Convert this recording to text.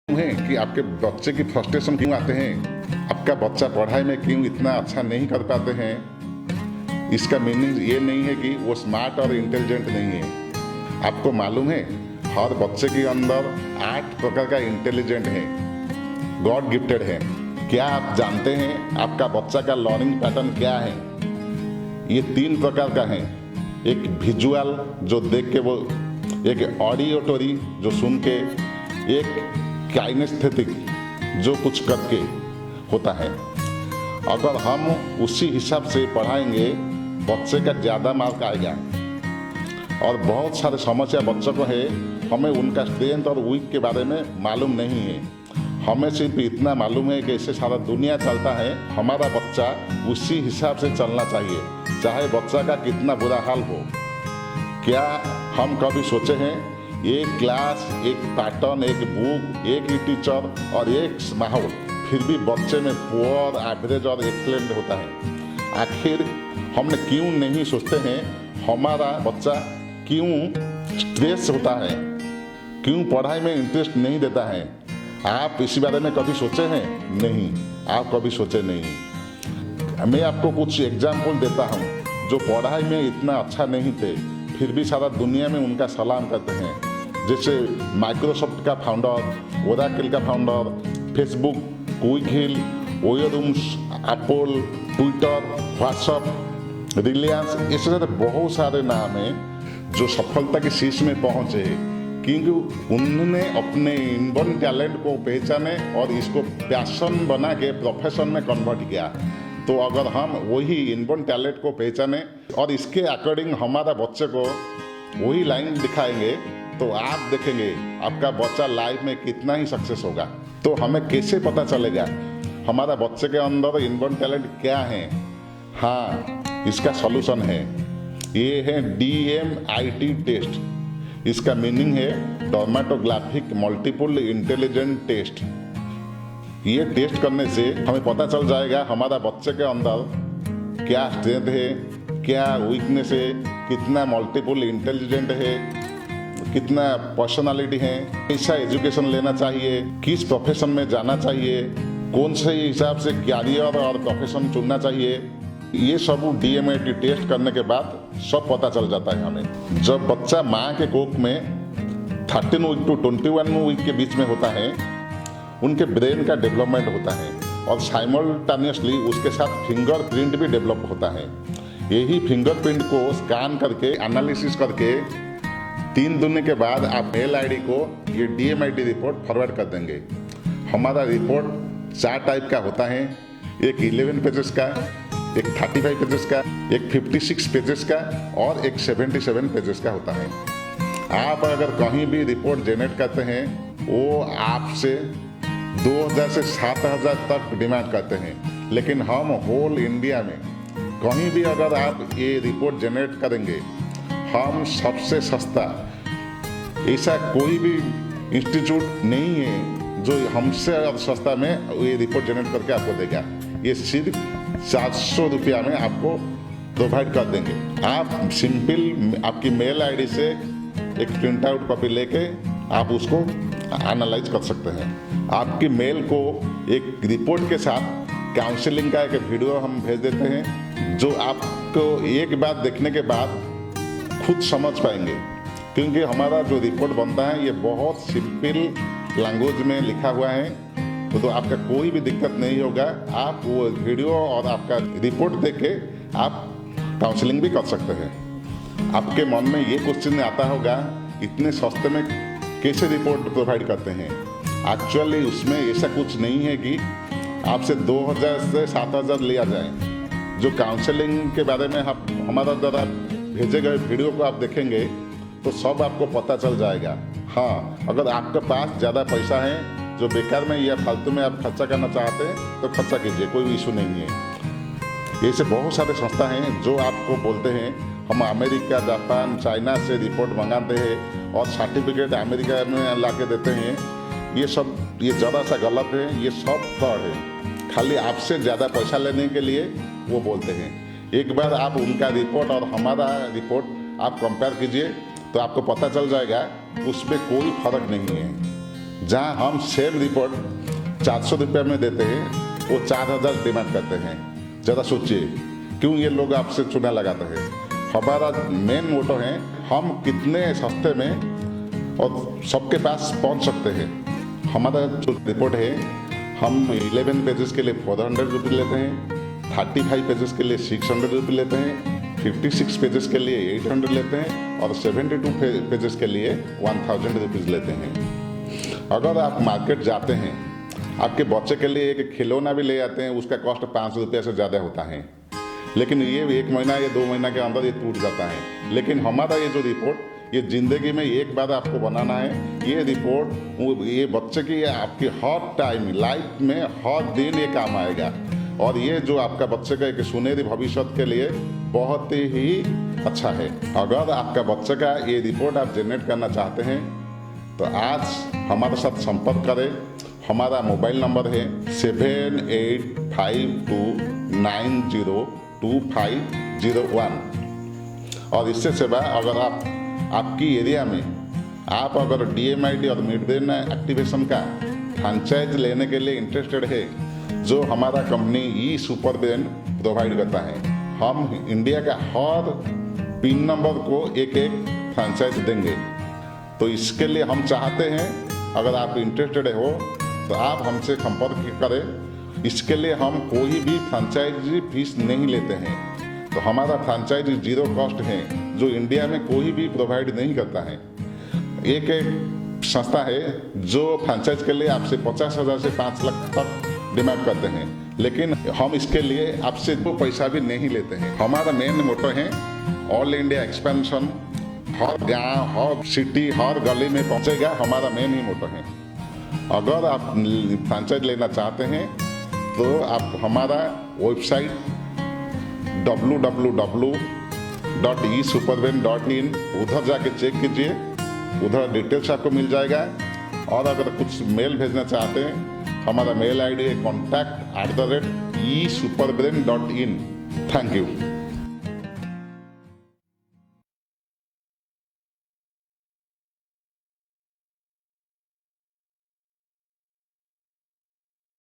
है कि आपके बच्चे की फ्रस्ट्रेशन क्यों आते हैं, आपका बच्चा पढ़ाई में क्यों इतना अच्छा नहीं कर पाते हैं। इसका मीनिंग ये नहीं है कि वो स्मार्ट और इंटेलिजेंट नहीं है। आपको मालूम है हर बच्चे के अंदर 8 प्रकार का इंटेलिजेंट है, गॉड गिफ्टेड है। क्या आप जानते हैं आपका बच्चा का लर्निंग पैटर्न क्या है? ये 3 प्रकार का है। एक विजुअल जो देख के, वो एक ऑडियोटरी जो सुन के, एक काइनेस्थेटिक जो कुछ करके होता है। अगर हम उसी हिसाब से पढ़ाएंगे बच्चे का ज़्यादा मार्क आएगा। और बहुत सारे समस्या बच्चों को है, हमें उनका स्ट्रेंथ और वीक के बारे में मालूम नहीं है। हमें सिर्फ इतना मालूम है कि इससे सारा दुनिया चलता है, हमारा बच्चा उसी हिसाब से चलना चाहिए, चाहे बच्चा का कितना बुरा हाल हो। क्या हम कभी सोचे हैं एक क्लास, एक पैटर्न, एक बुक, एक ही टीचर और एक माहौल, फिर भी बच्चे में पुअर, एवरेज और एक्सीलेंट होता है। आखिर हमने क्यों नहीं सोचते हैं हमारा बच्चा क्यों स्ट्रेस होता है, क्यों पढ़ाई में इंटरेस्ट नहीं देता है? आप इसी बारे में कभी सोचे हैं? नहीं, आप कभी सोचे नहीं। मैं आपको कुछ एग्जाम्पल देता हूँ जो पढ़ाई में इतना अच्छा नहीं थे, फिर भी सारा दुनिया में उनका सलाम करते हैं। जैसे माइक्रोसॉफ्ट का फाउंडर, ओराकल का founder, Facebook, Quick Heal, OYO Rooms, Apple, Twitter, WhatsApp, Reliance, ऐसे सारे बहुत सारे नाम हैं जो सफलता की शीर्ष में पहुंचे, क्योंकि उन्होंने अपने इनबॉर्न टैलेंट को पहचाने और इसको पैशन बना के प्रोफेशन में कन्वर्ट किया। तो अगर हम वही इनबॉर्न टैलेंट को पहचाने और इसके अकॉर्डिंग हमारा बच्चे को वही लाइन दिखाएंगे, तो आप देखेंगे आपका बच्चा लाइफ में कितना ही सक्सेस होगा। तो हमें कैसे पता चलेगा हमारा बच्चे के अंदर इनबॉर्न टैलेंट क्या है? हाँ, इसका सॉल्यूशन है, ये है DMIT टेस्ट। इसका मीनिंग है डर्मेटोग्राफिक मल्टीपल इंटेलिजेंट टेस्ट। ये टेस्ट करने से हमें पता चल जाएगा हमारा बच्चे के अंदर क्या स्ट्रेंथ है, क्या वीकनेस है, कितना मल्टीपल इंटेलिजेंट है, कितना पर्सनालिटी है, कैसा एजुकेशन लेना चाहिए, किस प्रोफेशन में जाना चाहिए, कौन से हिसाब से कैरियर और प्रोफेशन चुनना चाहिए। ये सब DMIT टेस्ट करने के बाद सब पता चल जाता है हमें। जब बच्चा माँ के कोख में 13 वीक टू 21 वीक के बीच में होता है, उनके ब्रेन का डेवलपमेंट होता है और साइमल्टेनियसली उसके साथ फिंगरप्रिंट भी डेवलप होता है। यही फिंगरप्रिंट को स्कैन करके, एनालिसिस करके 3 दिन के बाद आप मेल ID को ये DMIT रिपोर्ट फॉरवर्ड कर देंगे। हमारा रिपोर्ट 4 टाइप का होता है, एक 11 पेजेस का, एक 35 पेजेस का, एक 56 पेजेस का और एक 77 पेजेस का होता है। आप अगर कहीं भी रिपोर्ट जनरेट करते हैं, वो आपसे 2000 से 7000 तक डिमांड करते हैं, लेकिन हम होल इंडिया में कहीं भी अगर आप ये रिपोर्ट जनरेट करेंगे, हम सबसे सस्ता, ऐसा कोई भी इंस्टीट्यूट नहीं है जो हमसे सस्ता में ये रिपोर्ट जनरेट करके आपको देगा। ये सिर्फ 400 रुपया में आपको प्रोवाइड कर देंगे। आप सिंपल आपकी मेल ID से एक प्रिंट आउट कॉपी लेके आप उसको एनालाइज कर सकते हैं। आपकी मेल को एक रिपोर्ट के साथ काउंसलिंग का एक वीडियो हम भेज देते हैं, जो आपको एक बार देखने के बाद खुद समझ पाएंगे, क्योंकि हमारा जो रिपोर्ट बनता है ये बहुत सिंपल लैंग्वेज में लिखा हुआ है। तो आपका कोई भी दिक्कत नहीं होगा। आप वो वीडियो और आपका रिपोर्ट देख के आप काउंसलिंग भी कर सकते हैं। आपके मन में ये क्वेश्चन आता होगा, इतने सस्ते में कैसे रिपोर्ट प्रोवाइड करते हैं? एक्चुअली उसमें ऐसा कुछ नहीं है कि आपसे 2000 से 7000 लिया जाए। जो काउंसलिंग के बारे में आप हमारा द्वारा भेजे गए वीडियो को आप देखेंगे तो सब आपको पता चल जाएगा। हाँ, अगर आपके पास ज़्यादा पैसा है जो बेकार में या फालतू में आप खर्चा करना चाहते हैं तो खर्चा कीजिए, कोई इशू नहीं है। ऐसे बहुत सारे संस्था हैं जो आपको बोलते हैं हम अमेरिका, जापान, चाइना से रिपोर्ट मंगाते हैं और सर्टिफिकेट अमेरिका में ला के देते हैं। ये ज़रा सा गलत है, ये सब फ्रॉड है। खाली आपसे ज़्यादा पैसा लेने के लिए वो बोलते हैं। एक बार आप उनका रिपोर्ट और हमारा रिपोर्ट आप कंपेयर कीजिए तो आपको पता चल जाएगा उसमें कोई फर्क नहीं है। जहां हम सेम रिपोर्ट 400 रुपये में देते हैं, वो 4000 डिमांड करते हैं। ज़रा सोचिए क्यों ये लोग आपसे चूना लगाते हैं। हमारा मेन मोटो है हम कितने सस्ते में और सबके पास पहुंच सकते हैं। हमारा जो रिपोर्ट है हम 11 पेजेस के लिए 400 रुपये लेते हैं, 35 पेजेस के लिए 600 रुपये लेते हैं, 56 पेजेस के लिए 800 लेते हैं और 72 पेजेस के लिए 1000 रुपीज़ लेते हैं। अगर आप मार्केट जाते हैं, आपके बच्चे के लिए एक खिलौना भी ले आते हैं, उसका कॉस्ट 500 रुपये से ज़्यादा होता है, लेकिन ये 1 महीना या 2 महीना के अंदर ये टूट जाता है। लेकिन हमारा ये जो रिपोर्ट, ये ज़िंदगी में एक बार आपको बनाना है। ये रिपोर्ट ये बच्चे की आपकी हर टाइम लाइफ में हर दिन ये काम आएगा और ये जो आपका बच्चे का एक सुनहरी भविष्य के लिए बहुत ही अच्छा है। अगर आपका बच्चे का ये रिपोर्ट आप जनरेट करना चाहते हैं तो आज हमारे साथ संपर्क करें। हमारा मोबाइल नंबर है 7852902501 और इससे सिवा अगर आप आपकी एरिया में आप अगर DMID और मिड ब्रेन एक्टिवेशन का फ्रेंचाइज लेने के लिए इंटरेस्टेड है, जो हमारा कंपनी ई सुपर ब्रेन प्रोवाइड करता है, हम इंडिया का हर पिन नंबर को एक एक फ्रेंचाइज देंगे। तो इसके लिए हम चाहते हैं अगर आप इंटरेस्टेड हो तो आप हमसे संपर्क करें। इसके लिए हम कोई भी फ्रेंचाइजी फीस नहीं लेते हैं। तो हमारा फ्रेंचाइजी 0 कॉस्ट है जो इंडिया में कोई भी प्रोवाइड नहीं करता है। एक संस्था है जो फ्रेंचाइज के लिए आपसे 50,000 से 5 लाख तक डिमांड करते हैं, लेकिन हम इसके लिए आपसे 2 पैसा भी नहीं लेते हैं। हमारा मेन मोटो है ऑल इंडिया एक्सपेंशन। हर गांव, हर सिटी, हर गली में पहुंचेगा, हमारा मेन ही मोटो है। अगर आप फ्रेंचाइज लेना चाहते हैं तो आप हमारा वेबसाइट www.esuperbrain.in उधर जाके चेक कीजिए, उधर डिटेल्स आपको मिल जाएगा। और अगर कुछ मेल भेजना चाहते हैं, हमारा मेल ID है contact@esuperbrain.in। Thank you.